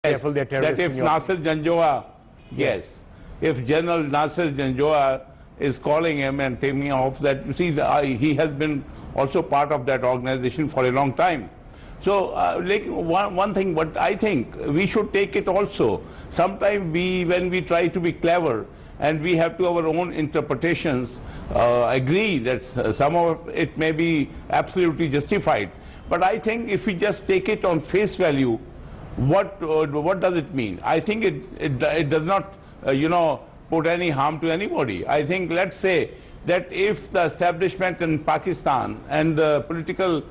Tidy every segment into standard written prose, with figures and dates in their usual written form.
careful they're terrorists. That if Nasser Janjoa, yes, if General Nasser Janjoa is calling him and taking off, that you see, he has been also part of that organization for a long time. So, like one thing, what I think we should take it also. Sometimes when we try to be clever and we have to our own interpretations, agree that some of it may be absolutely justified. But I think if we just take it on face value, what does it mean? I think it does not, put any harm to anybody. I think, let's say that if the establishment in Pakistan and the political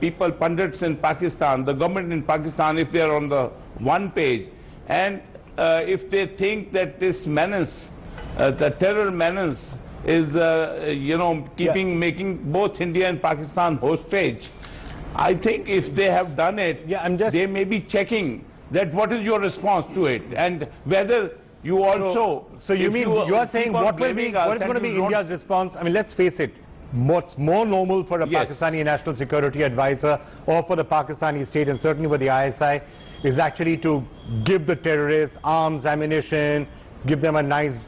people, pundits in Pakistan, the government in Pakistan, if they are on the one page, and if they think that this menace, the terror menace is, making both India and Pakistan hostage, I think if they have done it, they may be checking that what is your response to it, and whether you also... So you mean, you are saying what is going to be India's response? I mean, let's face it, what's more normal for a Pakistani national security advisor or for the Pakistani state, and certainly for the ISI, is actually to give the terrorists arms, ammunition, give them a nice,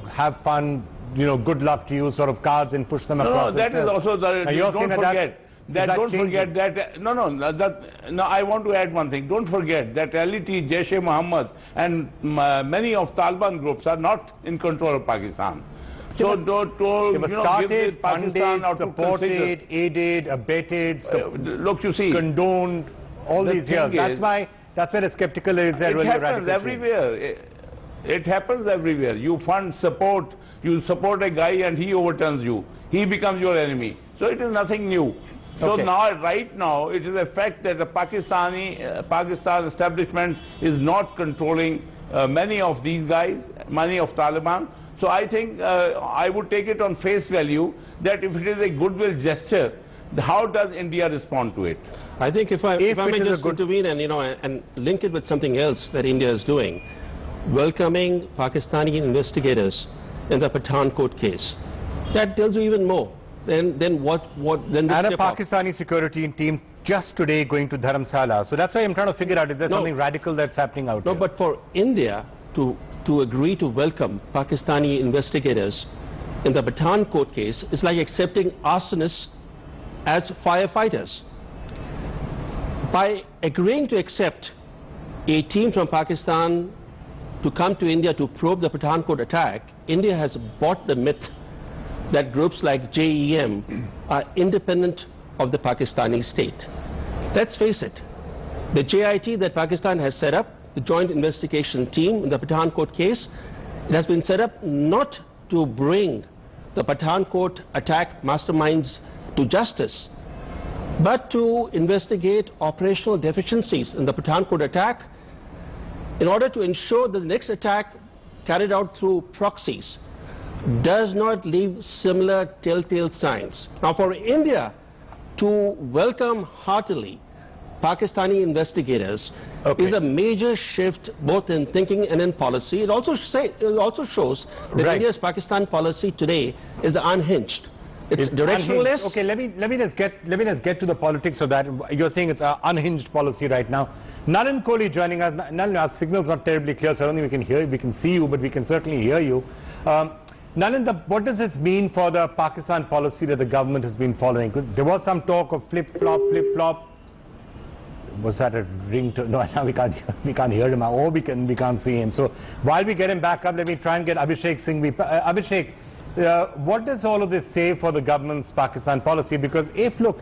have fun, good luck to you sort of cards and push them across. No, that is also the... Don't forget. Don't forget that, I want to add one thing. Don't forget that reality, Jaish-e-Mohammed and many of Taliban groups are not in control of Pakistan. So started, funded, supported, aided, abetted, look, you see, condoned all these years. That's why the skeptical is there. It happens everywhere. It happens everywhere. You fund, support, you support a guy and he overturns you. He becomes your enemy. So it is nothing new. So right now, it is a fact that the Pakistan establishment is not controlling many of these guys, many of Taliban. So I think I would take it on face value that if it is a goodwill gesture, how does India respond to it? I think if I may just intervene and and link it with something else that India is doing, welcoming Pakistani investigators in the Pathankot case, that tells you even more. Then what and a Pakistani security team just today going to Dharamsala. So that's why I'm trying to figure out if there's something radical that's happening out here. No, but for India to agree to welcome Pakistani investigators in the Pathankot case is like accepting arsonists as firefighters. By agreeing to accept a team from Pakistan to come to India to probe the Pathankot attack, India has bought the myth that groups like JEM are independent of the Pakistani state. Let's face it, the JIT that Pakistan has set up, the Joint Investigation Team in the Pathankot case, it has been set up not to bring the Pathankot attack masterminds to justice, but to investigate operational deficiencies in the Pathankot attack in order to ensure that the next attack carried out through proxies does not leave similar telltale signs. Now, for India to welcome heartily Pakistani investigators is a major shift both in thinking and in policy. It also shows that India's Pakistan policy today is unhinged. It's directionless. Okay, let me just get to the politics of that. You're saying it's an unhinged policy right now. Nalin Kohli joining us. Nalin, our signal's not terribly clear, so I don't think we can hear you. We can see you, but we can certainly hear you. Nalin, what does this mean for the Pakistan policy that the government has been following? There was some talk of flip-flop. Was that a ringtone? No, now we can't hear him, or we can't see him. So while we get him back up, let me try and get Abhishek Singhvi. Abhishek, what does all of this say for the government's Pakistan policy? Because look,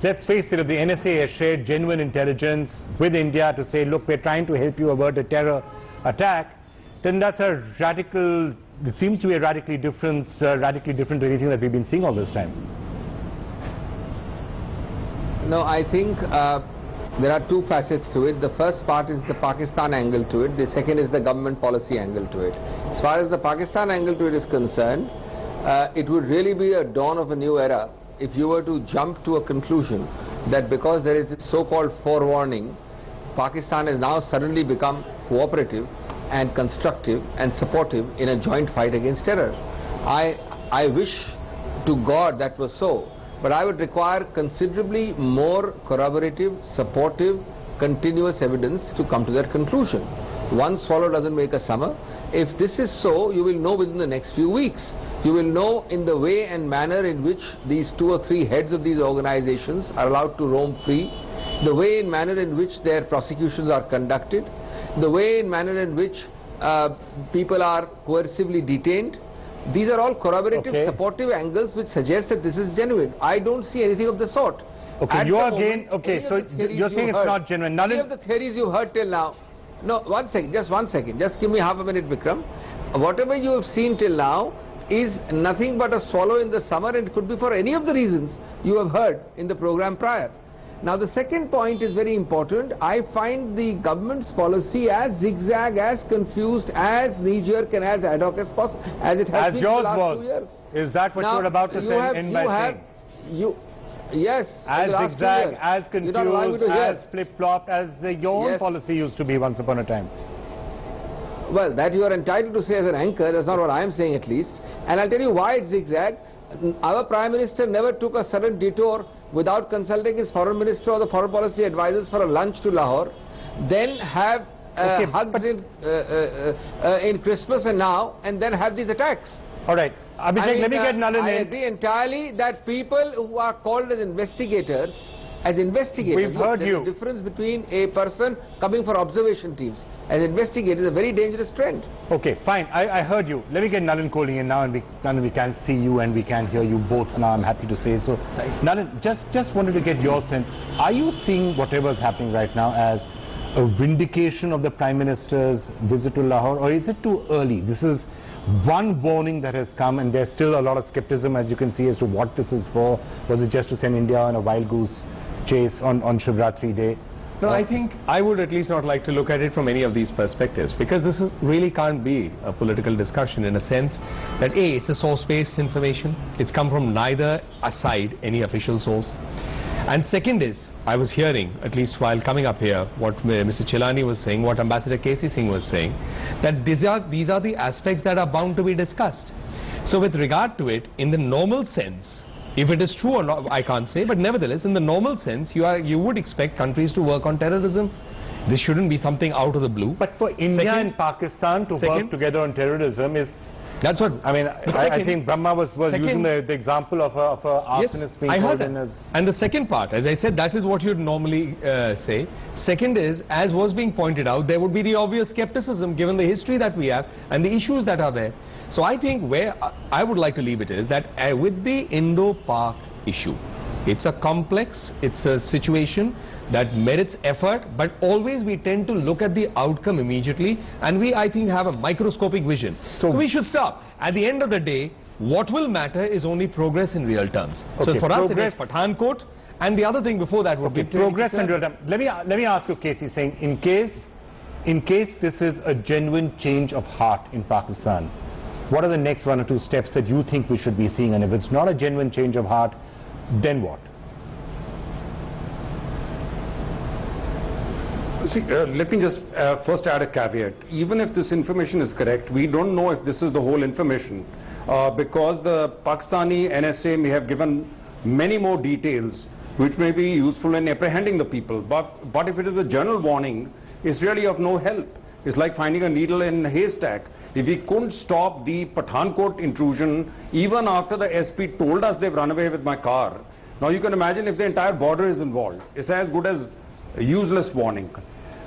let's face it, if the NSA has shared genuine intelligence with India to say, look, we're trying to help you avert a terror attack, then that's a radical, it seems to be a radically different to anything that we've been seeing all this time. No, I think there are two facets to it. The first part is the Pakistan angle to it. The second is the government policy angle to it. As far as the Pakistan angle to it is concerned, it would really be a dawn of a new era if you were to jump to a conclusion that because there is this so-called forewarning, Pakistan has now suddenly become cooperative and constructive and supportive in a joint fight against terror. I wish to God that was so, but I would require considerably more corroborative, supportive, continuous evidence to come to that conclusion. One swallow doesn't make a summer. If this is so, you will know within the next few weeks. You will know in the way and manner in which these 2 or 3 heads of these organizations are allowed to roam free, the way and manner in which their prosecutions are conducted, the way and manner in which people are coercively detained. These are all corroborative, supportive angles which suggest that this is genuine. I don't see anything of the sort. Okay, you again, okay, so you're saying it's not genuine. None of the theories you heard till now. No, one second, just 1 second. Just give me half a minute, Vikram. Whatever you have seen till now is nothing but a swallow in the summer, and it could be for any of the reasons you have heard in the program prior. Now the second point is very important. I find the government's policy as zigzag, as confused, as knee-jerk and as ad hoc as possible, as it has been for the last 2 years. Is that what you're about to say in by saying? Yes. As zigzag, as confused, as flip-flopped, as your own policy used to be once upon a time. Well, that you are entitled to say as an anchor. That's not what I am saying, at least. And I'll tell you why it's zigzag. Our Prime Minister never took a sudden detour without consulting his Foreign Minister or the Foreign Policy advisors for a lunch to Lahore, then have hugs in Christmas and now, and then have these attacks. All right. Abhishek, let me get Nalin in. I agree entirely that people who are called as investigators, we've heard you. There's a difference between a person coming for observation teams. As investigators, a very dangerous trend. Okay, fine. I heard you. Let me get Nalin calling in now, and we can see you and we can hear you both now, I'm happy to say. So, Nalin, just wanted to get your sense. Are you seeing whatever's happening right now as a vindication of the Prime Minister's visit to Lahore, or is it too early? This is one warning that has come, and there's still a lot of skepticism, as you can see, as to what this is for. Was it just to send India on a wild goose chase on Shivratri Day? No, I think I would at least not like to look at it from any of these perspectives, because this really can't be a political discussion in a sense that A, it's a source-based information. It's come from neither side, any official source. And second is, I was hearing, at least while coming up here, what Mr. Chilani was saying, what Ambassador K.C. Singh was saying, that these are the aspects that are bound to be discussed. So with regard to it, in the normal sense, if it is true or not, I can't say, but nevertheless, in the normal sense, you would expect countries to work on terrorism. This shouldn't be something out of the blue. But for India and Pakistan to work together on terrorism is... That's what... I mean, I think Brahma was using the example of a arsonist being called in as... And the second part, as I said, that is what you'd normally say. Second is, as was being pointed out, there would be the obvious skepticism given the history that we have and the issues that are there. So I think where I would like to leave it is that with the Indo-Pak issue, it's a complex, it's a situation that merits effort, but always we tend to look at the outcome immediately, and we, I think, have a microscopic vision. So we should stop. At the end of the day, what will matter is only progress in real terms. So for us, it is Pathankot, and the other thing before that would be progress in real terms. Let me ask you, Casey, saying in case this is a genuine change of heart in Pakistan, what are the next 1 or 2 steps that you think we should be seeing? And if it's not a genuine change of heart, then what? See, let me just first add a caveat. Even if this information is correct, we don't know if this is the whole information because the Pakistani NSA may have given many more details which may be useful in apprehending the people. But if it is a general warning, it's really of no help. It's like finding a needle in a haystack. If we couldn't stop the Pathankot intrusion even after the SP told us they've run away with my car, now you can imagine if the entire border is involved. It's as good as a useless warning.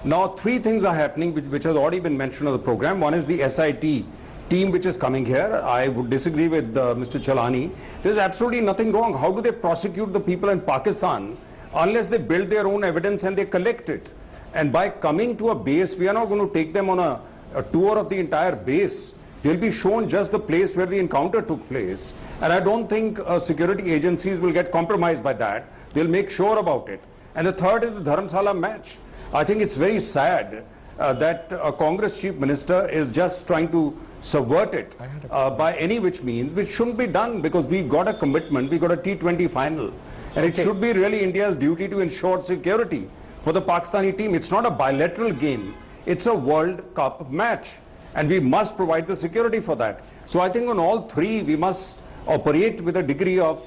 Now 3 things are happening which has already been mentioned on the program. One is the SIT team which is coming here. I would disagree with Mr. Chalani. There's absolutely nothing wrong. How do they prosecute the people in Pakistan unless they build their own evidence and they collect it? And by coming to a base, we are not going to take them on a tour of the entire base. They'll be shown just the place where the encounter took place. And I don't think security agencies will get compromised by that. They'll make sure about it. And the third is the Dharamsala match. I think it's very sad that a Congress Chief Minister is just trying to subvert it by any which means, which shouldn't be done because we got a commitment, we got a T20 final. And it should be really India's duty to ensure security for the Pakistani team. It's not a bilateral game, it's a World Cup match. And we must provide the security for that. So I think on all 3, we must operate with a degree of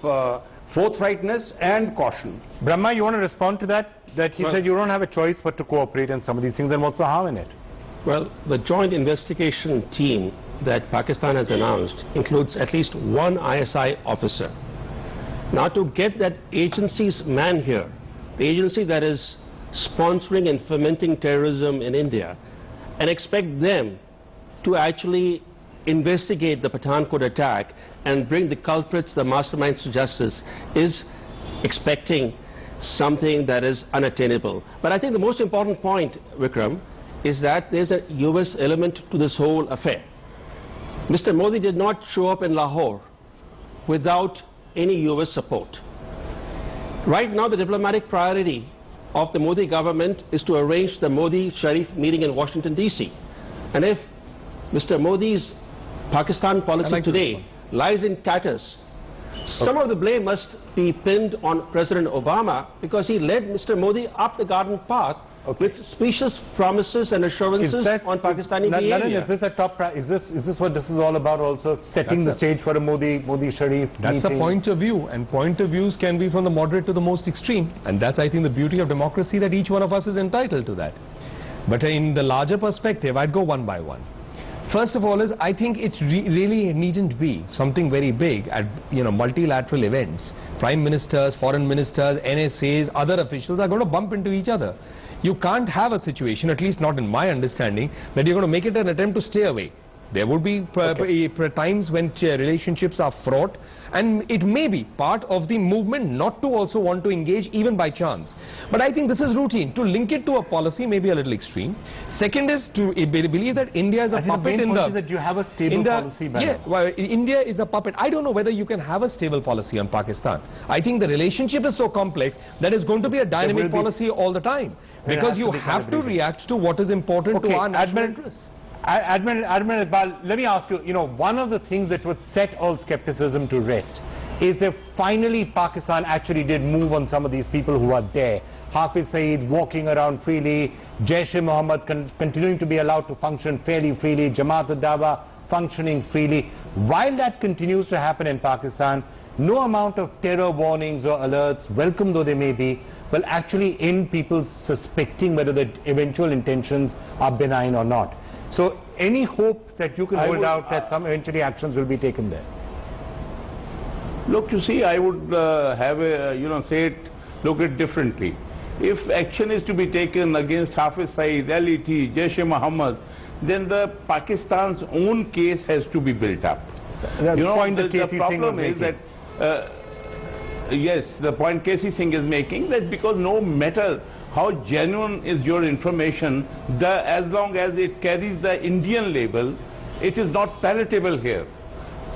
forthrightness and caution. Brahma, you want to respond to that? that he said you don't have a choice but to cooperate in some of these things, and what's the harm in it? Well, the joint investigation team that Pakistan has announced includes at least one ISI officer. Now, to get that agency's man here, the agency that is sponsoring and fomenting terrorism in India, and expect them to actually investigate the Pathankot attack and bring the culprits, the masterminds to justice, is expecting something that is unattainable. But I think the most important point, Vikram, is that there's a US element to this whole affair. Mr. Modi did not show up in Lahore without any US support. Right now, the diplomatic priority of the Modi government is to arrange the Modi-Sharif meeting in Washington, D.C. And if Mr. Modi's Pakistan policy today lies in tatters, some of the blame must be pinned on President Obama, because he led Mr. Modi up the garden path with specious promises and assurances on Pakistani behavior. Is this a top is this what this is all about, also setting the stage for a Modi-Sharif meeting? That's a point of view, and point of views can be from the moderate to the most extreme, and that's, I think, the beauty of democracy, that each one of us is entitled to that. But in the larger perspective, I'd go one by one. First of all, I think it really needn't be something very big at multilateral events. Prime ministers, foreign ministers, NSAs, other officials are going to bump into each other. You can't have a situation, at least not in my understanding, that you're going to make it an attempt to stay away. There would be times when relationships are fraught, and it may be part of the movement not to also want to engage even by chance. But I think this is routine. To link it to a policy may be a little extreme. Second is to believe that India is a puppet in the... that you have a stable policy. Well, India is a puppet. I don't know whether you can have a stable policy on Pakistan. I think the relationship is so complex that it's going to be a dynamic policy all the time. Because you have to react to what is important to our national interests. Admiral Iqbal, let me ask you, one of the things that would set all skepticism to rest is if finally Pakistan actually did move on some of these people who are there. Hafiz Saeed walking around freely, Jaish-e-Mohammed continuing to be allowed to function fairly freely, Jamaat al-Dawa functioning freely. While that continues to happen in Pakistan, no amount of terror warnings or alerts, welcome though they may be, will actually end people suspecting whether the eventual intentions are benign or not. So any hope that you can hold out that some eventually actions will be taken there? Look, you see, I would have a, look at differently. If action is to be taken against Hafiz Saeed, LET, Jaish-e-Mohammed, then the Pakistan's own case has to be built up. The problem is that, yes, the point K.C. Singh is making, that because no matter how genuine is your information, as long as it carries the Indian label, it is not palatable here.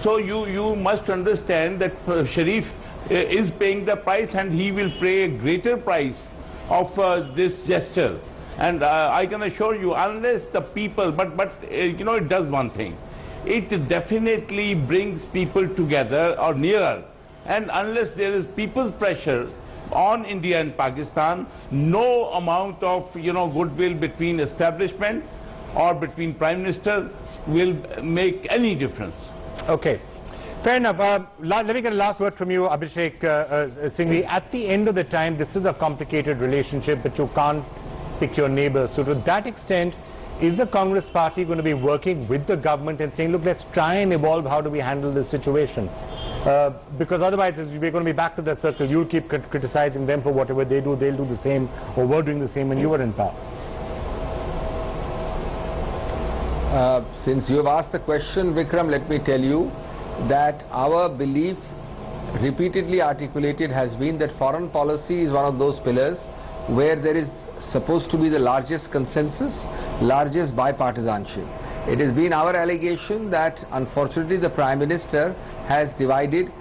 So you must understand that Sharif is paying the price, and he will pay a greater price of this gesture. And I can assure you, unless the people, but it does one thing. It definitely brings people together or nearer. And unless there is people's pressure on India and Pakistan, no amount of goodwill between establishment or between Prime Minister will make any difference. Okay, fair enough. Let me get a last word from you, Abhishek Singhvi. At the end of the time, this is a complicated relationship, but you can't pick your neighbors. So to that extent, is the Congress party going to be working with the government and saying, look, let's try and evolve how do we handle this situation? Because otherwise we're going to be back to that circle. You'll keep criticizing them for whatever they do, they'll do the same, or were doing the same when you were in power. Since you have asked the question, Vikram, let me tell you that our belief, repeatedly articulated, has been that foreign policy is one of those pillars where there is supposed to be the largest consensus, largest bipartisanship. It has been our allegation that unfortunately the Prime Minister has divided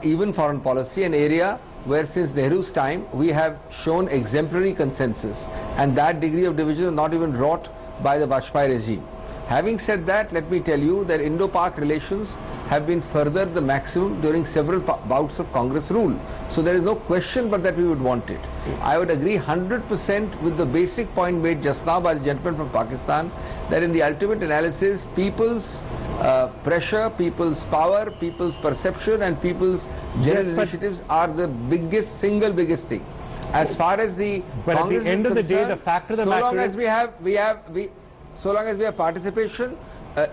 even foreign policy, an area where since Nehru's time we have shown exemplary consensus, and that degree of division is not even wrought by the Vajpayee regime. Having said that, let me tell you that Indo-Pak relations have been furthered the maximum during several bouts of Congress rule. So there is no question but that we would want it. I would agree 100% with the basic point made just now by the gentleman from Pakistan, that in the ultimate analysis, people's pressure, people's power, people's perception and people's general initiatives are the single biggest thing. As far as the But Congress at the end of the day, the fact of the matter so long is, as so long as we have participation,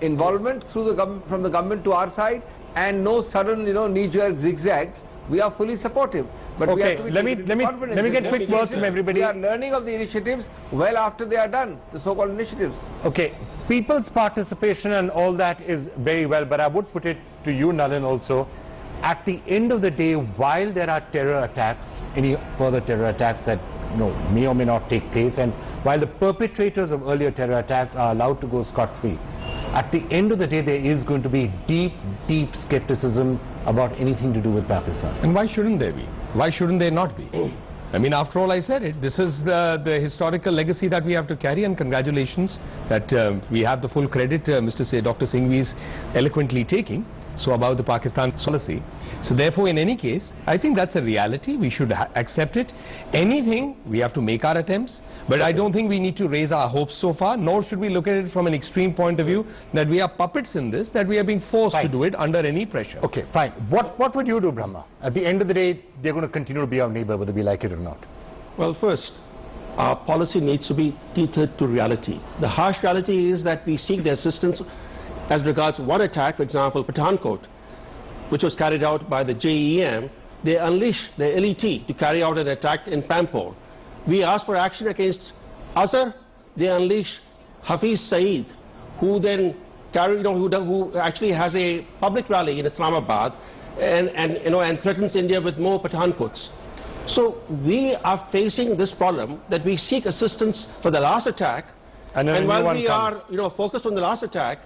involvement through the from the government to our side, and no sudden, knee-jerk zigzags, we are fully supportive. But we have to be let me get quick words from everybody. We are learning of the initiatives well after they are done, the so-called initiatives. Okay, people's participation and all that is very well, but I would put it to you, Nalin, also. At the end of the day, while there are terror attacks, any further terror attacks that may or may not take place, and while the perpetrators of earlier terror attacks are allowed to go scot-free, at the end of the day, there is going to be deep, deep skepticism about anything to do with Pakistan. And why shouldn't there be? Why shouldn't there not be? I mean, after all, I said it. This is the historical legacy that we have to carry, and congratulations that we have the full credit, Dr. Singhvi is eloquently taking. So about the Pakistan policy. So therefore, in any case, I think that's a reality. We should accept it. Anything, we have to make our attempts. But I don't think we need to raise our hopes so far, nor should we look at it from an extreme point of view that we are puppets in this, that we are being forced to do it under any pressure. Okay, fine. What would you do, Brahma? At the end of the day, they're going to continue to be our neighbor, whether we like it or not. Well, first, our policy needs to be tethered to reality. The harsh reality is that we seek their assistance as regards one attack, for example, Pathankot, which was carried out by the JEM. They unleashed the LET to carry out an attack in Pampore. We asked for action against Azhar. They unleashed Hafiz Saeed, who then carried, who actually has a public rally in Islamabad and threatens India with more Pathankots. So we are facing this problem that we seek assistance for the last attack, and while we are focused on the last attack,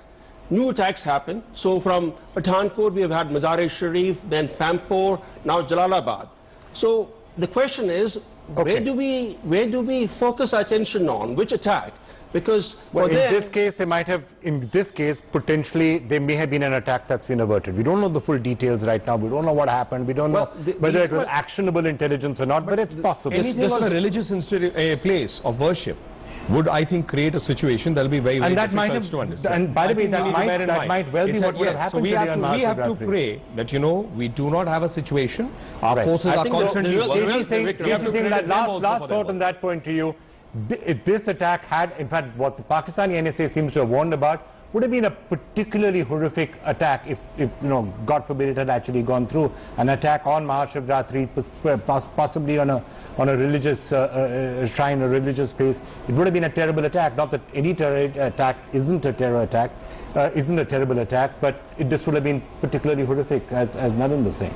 new attacks happen. So from Pathankot we have had Mazar-e-Sharif, then Pampore, now Jalalabad. So the question is, where do we focus our attention on? Which attack? Because in this case, they might have, in this case, potentially, there may have been an attack that's been averted. We don't know the full details right now. We don't know what happened. We don't know whether it was actionable intelligence or not, but it's possible. Anything on a religious place of worship would, I think, create a situation that will be very, very difficult to understand. And by the way, that might well be what would have happened today on Maharashtra. We have to pray that, we do not have a situation. Our forces are constantly working. Last thought on that point to you. If this attack had, in fact, what the Pakistani NSA seems to have warned about, would have been a particularly horrific attack if God forbid, it had actually gone through. An attack on Mahashivratri, possibly on a religious shrine or religious place. It would have been a terrible attack. Not that any terror attack isn't a terror attack, isn't a terrible attack, but this would have been particularly horrific, as Nalin was saying.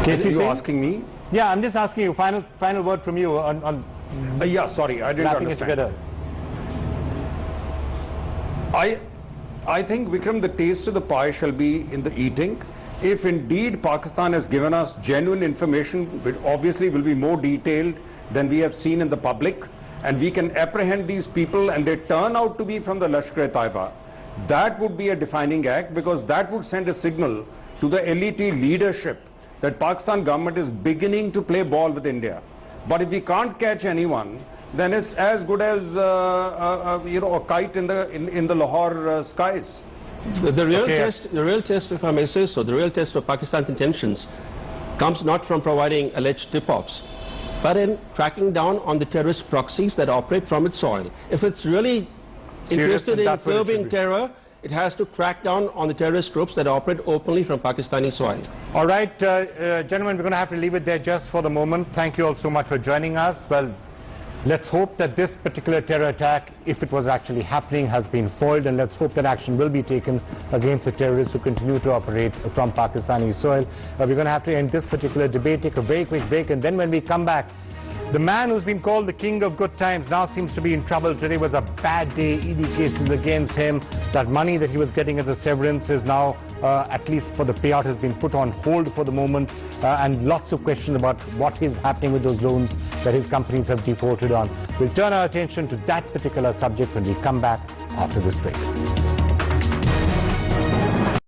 Are you asking me? Yeah, I'm just asking you, final word from you on yeah, sorry, I didn't understand. I think, Vikram, the taste of the pie shall be in the eating. If indeed Pakistan has given us genuine information, which obviously will be more detailed than we have seen in the public, and we can apprehend these people and they turn out to be from the Lashkar-e-Taiba, that would be a defining act, because that would send a signal to the LET leadership that Pakistan government is beginning to play ball with India. But if we can't catch anyone, then it's as good as a kite in the Lahore skies. The real test, if I may say so, the real test of Pakistan's intentions comes not from providing alleged tip-offs, but in cracking down on the terrorist proxies that operate from its soil. If it's really interested in curbing terror, it has to crack down on the terrorist groups that operate openly from Pakistani soil. All right, gentlemen, we're going to have to leave it there just for the moment. Thank you all so much for joining us. Well, let's hope that this particular terror attack, if it was actually happening, has been foiled, and let's hope that action will be taken against the terrorists who continue to operate from Pakistani soil. We're going to have to end this particular debate, take a very quick break, and then when we come back, the man who's been called the king of good times now seems to be in trouble. Today was a bad day. ED cases against him. That money that he was getting as a severance is now, at least for the payout, has been put on hold for the moment. And lots of questions about what is happening with those loans that his companies have defaulted on. We'll turn our attention to that particular subject when we come back after this break.